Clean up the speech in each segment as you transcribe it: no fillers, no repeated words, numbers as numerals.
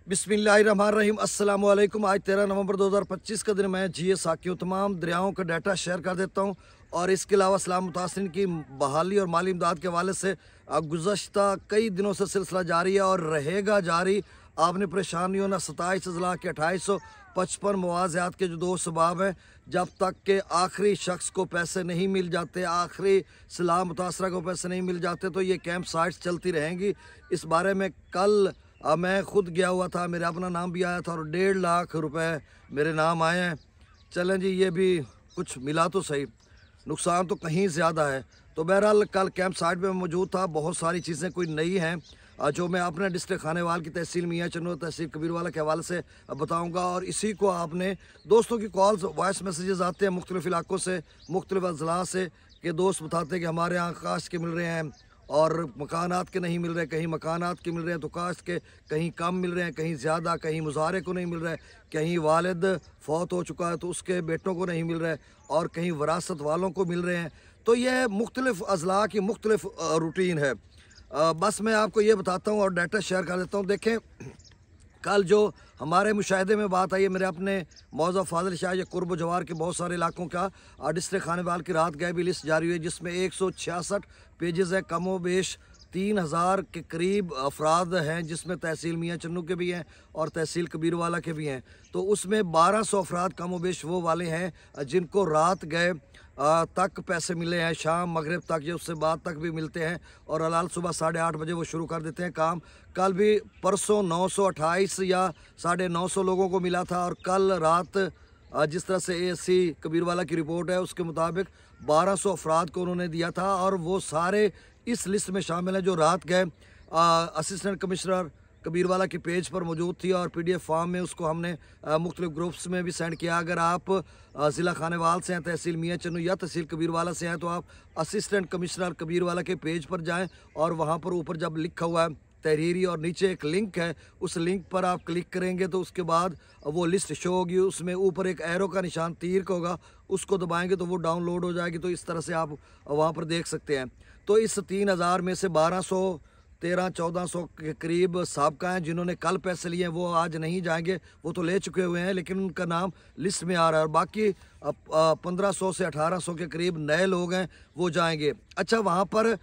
बिस्मिल्लाहिर्रहमानिर्रहीम अस्सलाम वालेकुम। आज 13 नवंबर 2025 का दिन मैं जीए साकियों तमाम दरियाओं का डाटा शेयर कर देता हूँ और इसके अलावा सलाम मुतासरीन की बहाली और माली इमदाद के हवाले से गुज़श्ता कई दिनों से सिलसिला जारी है और रहेगा जारी। आपने परेशानियों ना 27 अजला के 2855 मुआवज़ात के जो दो सबब हैं, जब तक के आखिरी शख्स को पैसे नहीं मिल जाते, आखिरी सलाम मुतासरा को पैसे नहीं मिल जाते, तो ये कैंप साइट्स चलती रहेंगी। इस बारे में कल मैं खुद गया हुआ था, मेरा अपना नाम भी आया था और 1.5 लाख रुपए मेरे नाम आए हैं। चलें जी, ये भी कुछ मिला तो सही, नुकसान तो कहीं ज़्यादा है। तो बहरहाल कल कैंप साइट पे मौजूद था। बहुत सारी चीज़ें कोई नई हैं जो मैं अपने डिस्ट्रिक्ट खानेवाल की तहसील मियाँ चन्नू तहसील कबीरवाला के हवाले से बताऊँगा। और इसी को आपने दोस्तों की कॉल्स वॉइस मैसेजेस आते हैं मुख्तलिफ़ इलाकों से, मुख्तलिफ़ अजला से, कि दोस्त बताते हैं कि हमारे यहाँ काश्त के मिल रहे हैं और मकानात के नहीं मिल रहे, कहीं मकानात के मिल रहे हैं तो काश्त के कहीं कम मिल रहे हैं, कहीं ज़्यादा, कहीं मुजारे को नहीं मिल रहा है, कहीं वालिद फौत हो चुका है तो उसके बेटों को नहीं मिल रहा है और कहीं वरासत वालों को मिल रहे हैं। तो यह मुख्तलिफ़ अजला की मुख्तलिफ़ रूटीन है। बस मैं आपको ये बताता हूँ और डाटा शेयर कर देता हूँ। देखें, कल जो हमारे मुशाहिदे में बात आई है, मेरे अपने मौज़ा फाजिल शाह या कुर्ब जवार के बहुत सारे इलाकों का डिस्ट्रिक्ट खानेवाल की रात गए भी लिस्ट जारी हुई है, जिसमें 166 पेजेस है। कमो बेश 3000 के करीब अफराद हैं, जिसमें तहसील मियाँ चन्नू के भी हैं और तहसील कबीरवाला के भी हैं। तो उसमें 1200 अफराद कमो बेश वो वाले हैं जिनको रात गए तक पैसे मिले हैं, शाम मगरिब तक या उससे बाद तक भी मिलते हैं और अलाल सुबह 8:30 बजे वो शुरू कर देते हैं काम। कल भी परसों 928 या 950 लोगों को मिला था और कल रात जिस तरह से एएससी कबीरवाला की रिपोर्ट है उसके मुताबिक 1200 अफराद को उन्होंने दिया था और वो सारे इस लिस्ट में शामिल हैं जो रात गए। असिस्टेंट कमिश्नर कबीरवाला के पेज पर मौजूद थी और PDF फॉर्म में उसको हमने मुख्तलिफ ग्रुप्स में भी सेंड किया। अगर आप ज़िला खानेवाल से हैं, तहसील मियाँ चन्नू या तहसील कबीरवाला से हैं, तो आप असिस्टेंट कमिश्नर कबीरवाला के पेज पर जाएं और वहाँ पर ऊपर जब लिखा हुआ है तहरीरी और नीचे एक लिंक है, उस लिंक पर आप क्लिक करेंगे तो उसके बाद वो लिस्ट शो होगी। उसमें ऊपर एक एरो का निशान तीर का होगा, उसको दबाएंगे तो वो डाउनलोड हो जाएगी। तो इस तरह से आप वहाँ पर देख सकते हैं। तो इस 3000 में से 1200 1300-1400 के करीब साबका हैं जिन्होंने कल पैसे लिए हैं, वो आज नहीं जाएंगे, वो तो ले चुके हुए हैं लेकिन उनका नाम लिस्ट में आ रहा है। और बाकी 1500 से 1800 के करीब नए लोग हैं, वो जाएंगे। अच्छा, वहाँ पर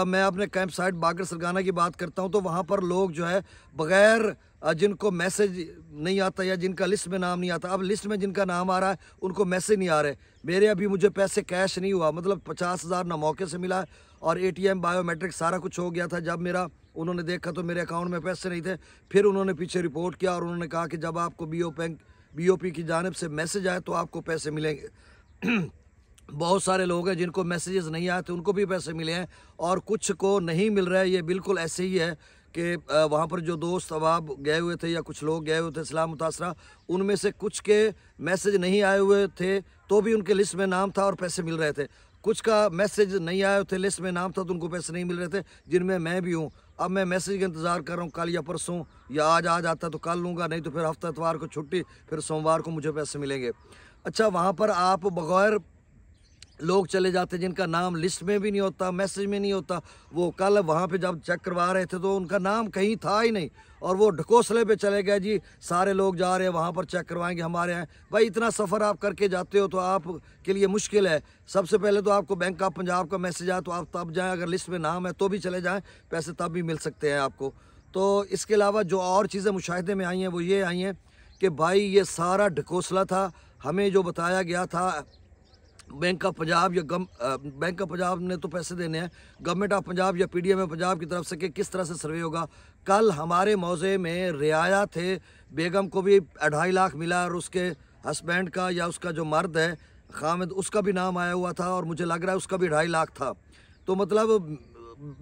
मैं अपने कैंप साइट बागर सरगाना की बात करता हूँ तो वहाँ पर लोग जो है बग़ैर जिनको मैसेज नहीं आता या जिनका लिस्ट में नाम नहीं आता, अब लिस्ट में जिनका नाम आ रहा है उनको मैसेज नहीं आ रहे। मेरे अभी मुझे पैसे कैश नहीं हुआ, मतलब 50,000 ना मौके से मिला और ATM बायोमेट्रिक सारा कुछ हो गया था। जब मेरा उन्होंने देखा तो मेरे अकाउंट में पैसे नहीं थे। फिर उन्होंने पीछे रिपोर्ट किया और उन्होंने कहा कि जब आपको BOP की जानिब से मैसेज आए तो आपको पैसे मिलेंगे। बहुत सारे लोग हैं जिनको मैसेजेस नहीं आए थे, उनको भी पैसे मिले हैं और कुछ को नहीं मिल रहा है। ये बिल्कुल ऐसे ही है कि वहाँ पर जो दोस्त अहबाब गए हुए थे या कुछ लोग गए हुए थे सलाम मुतासरा, उनमें से कुछ के मैसेज नहीं आए हुए थे तो भी उनके लिस्ट में नाम था और पैसे मिल रहे थे। कुछ का मैसेज नहीं आए थे, लिस्ट में नाम था तो उनको पैसे नहीं मिल रहे थे, जिनमें मैं भी हूँ। अब मैं मैसेज का इंतज़ार कर रहा हूँ, कल या परसों या आज आ जाता तो कल लूँगा, नहीं तो फिर हफ्ता इतवार को छुट्टी, फिर सोमवार को मुझे पैसे मिलेंगे। अच्छा, वहाँ पर आप बगैर लोग चले जाते जिनका नाम लिस्ट में भी नहीं होता, मैसेज में नहीं होता। वो कल वहाँ पे जब चेक करवा रहे थे तो उनका नाम कहीं था ही नहीं और वो ढकोसले पे चले गए, जी सारे लोग जा रहे हैं वहाँ पर चेक करवाएंगे हमारे यहाँ। भाई, इतना सफ़र आप करके जाते हो तो आपके लिए मुश्किल है। सबसे पहले तो आपको बैंक ऑफ पंजाब का मैसेज आए तो आप तब जाएँ, अगर लिस्ट में नाम है तो भी चले जाएँ, पैसे तब भी मिल सकते हैं आपको। तो इसके अलावा जो और चीज़ें मुशाहिदे में आई हैं वो ये आई हैं कि भाई ये सारा ढकोसला था। हमें जो बताया गया था बैंक ऑफ पंजाब या बैंक ऑफ पंजाब ने तो पैसे देने हैं, गवर्नमेंट ऑफ पंजाब या PDM पंजाब की तरफ से कि किस तरह से सर्वे होगा। कल हमारे मौज़े में रियाया थे, बेगम को भी 2.5 लाख मिला और उसके हस्बैंड का या उसका जो मर्द है खामिद, उसका भी नाम आया हुआ था और मुझे लग रहा है उसका भी 2.5 लाख था। तो मतलब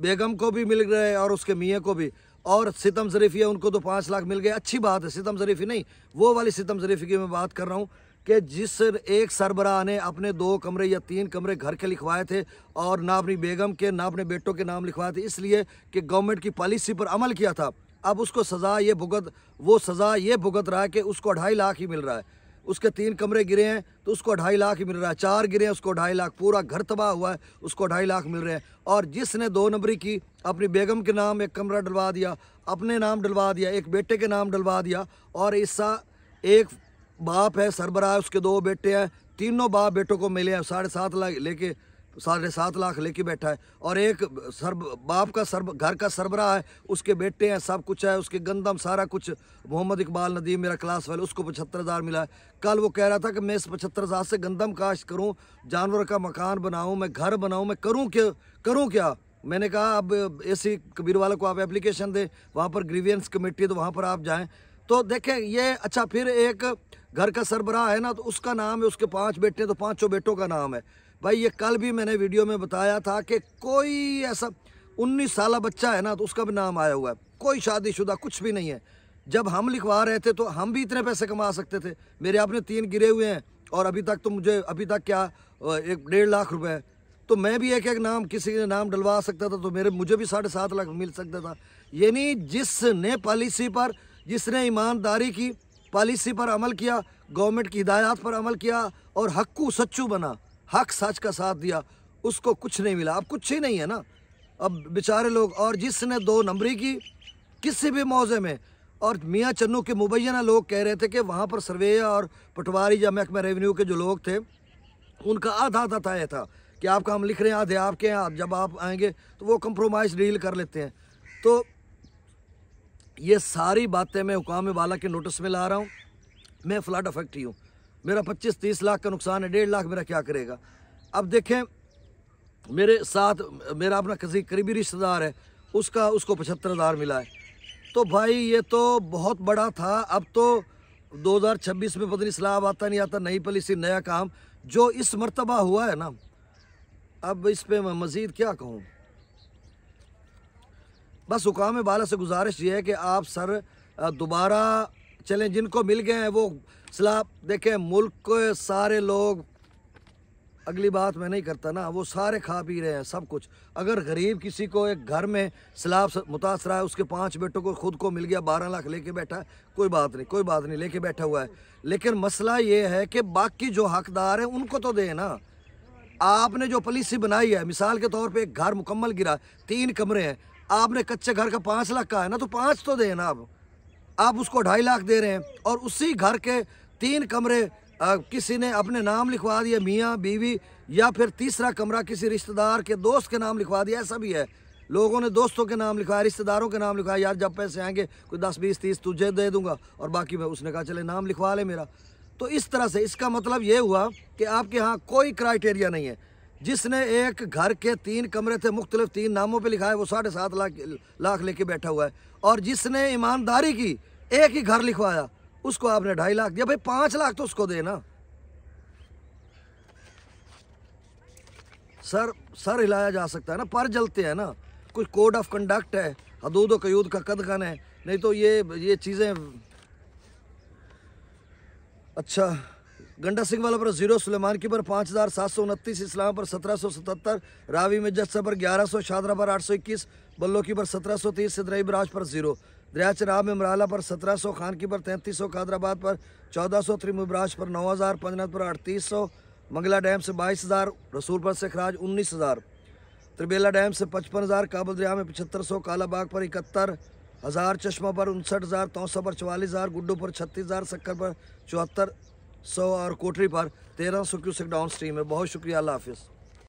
बेगम को भी मिल रहे और उसके मियाँ को भी, और सितम ज़रीफ़ी है उनको तो 5 लाख मिल गए। अच्छी बात है, सितम ज़रीफ़ी नहीं, वो वाली सितम ज़रीफ़ी की मैं बात कर रहा हूँ कि जिस एक सरबराह ने अपने 2 कमरे या 3 कमरे घर के लिखवाए थे और ना अपनी बेगम के ना अपने बेटों के नाम लिखवाए थे, इसलिए कि गवर्नमेंट की पॉलिसी पर अमल किया था। अब उसको सज़ा ये भुगत रहा है कि उसको 2.5 लाख ही मिल रहा है। उसके 3 कमरे गिरे हैं तो उसको 2.5 लाख ही मिल रहा है, 4 गिरे हैं उसको 2.5 लाख, पूरा घर तबाह हुआ है उसको 2.5 लाख मिल रहे हैं। और जिसने 2 नंबरी की अपनी बेगम के नाम एक कमरा डलवा दिया, अपने नाम डलवा दिया, एक बेटे के नाम डलवा दिया, और इसका एक बाप है सरबराह है, उसके 2 बेटे हैं, तीनों बाप बेटों को मिले हैं 7.5 लाख लेके, 7.5 लाख लेके बैठा है। और एक बाप का घर का सरबराह है, उसके बेटे हैं, सब कुछ है, उसके गंदम सारा कुछ। मोहम्मद इकबाल नदीम मेरा क्लास वाले, उसको 75,000 मिला है। कल वो कह रहा था कि मैं इस 75,000 से गंदम काश्त करूं, जानवर का मकान बनाऊं, मैं घर बनाऊं, मैं करूं क्या। मैंने कहा अब ऐसी कबीर वालों को आप एप्लीकेशन दें, वहाँ पर ग्रीवियंस कमेटी है तो वहाँ पर आप जाएं। तो देखें ये अच्छा, फिर एक घर का सरबराह है ना, तो उसका नाम है, उसके 5 बेटे, तो 5 बेटों का नाम है। भाई ये कल भी मैंने वीडियो में बताया था कि कोई ऐसा 19 साल बच्चा है ना, तो उसका भी नाम आया हुआ है, कोई शादीशुदा कुछ भी नहीं है। जब हम लिखवा रहे थे तो हम भी इतने पैसे कमा सकते थे। मेरे आपने 3 गिरे हुए हैं और अभी तक तो मुझे अभी तक क्या 1.5 लाख रुपए, तो मैं भी एक एक नाम किसी के नाम डलवा सकता था, तो मुझे भी 7.5 लाख मिल सकता था। यानी जिसने पॉलिसी पर, जिसने ईमानदारी की पॉलिसी पर अमल किया, गवर्नमेंट की हिदायत पर अमल किया और हक्कू सच्चू बना, हक सच का साथ दिया, उसको कुछ नहीं मिला। अब कुछ ही नहीं है ना, अब बेचारे लोग। और जिसने 2 नंबरी की किसी भी मौजे में, और मियाँ चन्नू के मुबैना लोग कह रहे थे कि वहाँ पर सर्वे और पटवारी या महकमा रेवेन्यू के जो लोग थे उनका आधा आधा तय था कि आपका हम लिख रहे हैं, आधे आपके हैं, जब आप आएंगे तो वो कंप्रोमाइज़ डील कर लेते हैं। तो ये सारी बातें मैं हुकाम वाला के नोटिस में ला रहा हूँ। मैं फ्लड अफेक्ट ही हूँ, मेरा 25-30 लाख का नुकसान है, 1.5 लाख मेरा क्या करेगा। अब देखें मेरे साथ मेरा अपना किसी करीबी रिश्तेदार है, उसको 75,000 मिला है। तो भाई ये तो बहुत बड़ा था। अब तो 2026 में पता नहीं स्लाब आता नहीं आता, नई पॉलिसी नया काम जो इस मर्तबा हुआ है ना, अब इस पे मैं मज़ीद क्या कहूँ। बस हुकाम बाला से गुजारिश ये है कि आप सर दोबारा चलें, जिनको मिल गए हैं वो स्लाब। देखें मुल्क के सारे लोग, अगली बात मैं नहीं करता ना, वो सारे खा पी रहे हैं सब कुछ। अगर गरीब किसी को एक घर में स्लाब मुतासरा है, उसके 5 बेटों को खुद को मिल गया, 12 लाख लेके बैठा है, कोई बात नहीं लेके बैठा हुआ है। लेकिन मसला ये है कि बाकी जो हकदार हैं उनको तो दे ना। आपने जो पॉलिसी बनाई है, मिसाल के तौर पे एक घर मुकम्मल गिरा, 3 कमरे हैं, आपने कच्चे घर का 5 लाख का है ना, तो 5 तो दे ना। आप उसको 2.5 लाख दे रहे हैं, और उसी घर के 3 कमरे किसी ने अपने नाम लिखवा दिया, मियाँ बीवी, या फिर तीसरा कमरा किसी रिश्तेदार के दोस्त के नाम लिखवा दिया। ऐसा भी है, लोगों ने दोस्तों के नाम लिखवाया, रिश्तेदारों के नाम लिखवाया, यार जब पैसे आएंगे कोई 10, 20, 30 तुझे दे दूंगा और बाकी मैं, उसने कहा चले नाम लिखवा ले मेरा। तो इस तरह से इसका मतलब ये हुआ कि आपके यहाँ कोई क्राइटेरिया नहीं है। जिसने एक घर के 3 कमरे थे, मुख्तलिफ 3 नामों पे लिखा है, वो 7.5 लाख लेके बैठा हुआ है। और जिसने ईमानदारी की एक ही घर लिखवाया, उसको आपने 2.5 लाख दिया। भाई 5 लाख तो उसको देना। सर हिलाया जा सकता है ना, पर जलते हैं ना, कुछ कोड ऑफ कंडक्ट है, हदूद व कयूद का कदगन है, नहीं तो ये चीज़ें। अच्छा, गंडा सिंह वाला पर 0, सुलेमान की पर 5,729, इस्लाम पर 1777, रावी में जस्सा पर 1100, शादरा पर 821, बल्लो की पर 1730, सिद्राई बराज पर 0, दरिया चनाब में मराला पर 1700, खान की पर 3300, कादराबाद पर 1400, त्रिमुबराज पर 9000, पंजनत पर 3800, मंगला डैम से 22,000, रसूलपुर से खराज 19,000, त्रिबेला डैम से 55,000, काबुल दरिया में 7500, कालाबाग पर 71,000, चश्मा पर 59,000, तौसा पर 44,000, गुड्डू पर 36,000, सक्कर पर 7400 और कोटरी पर 1300 क्यूसेक डाउन स्ट्रीम है। बहुत शुक्रिया, अल्लाह हाफिज़।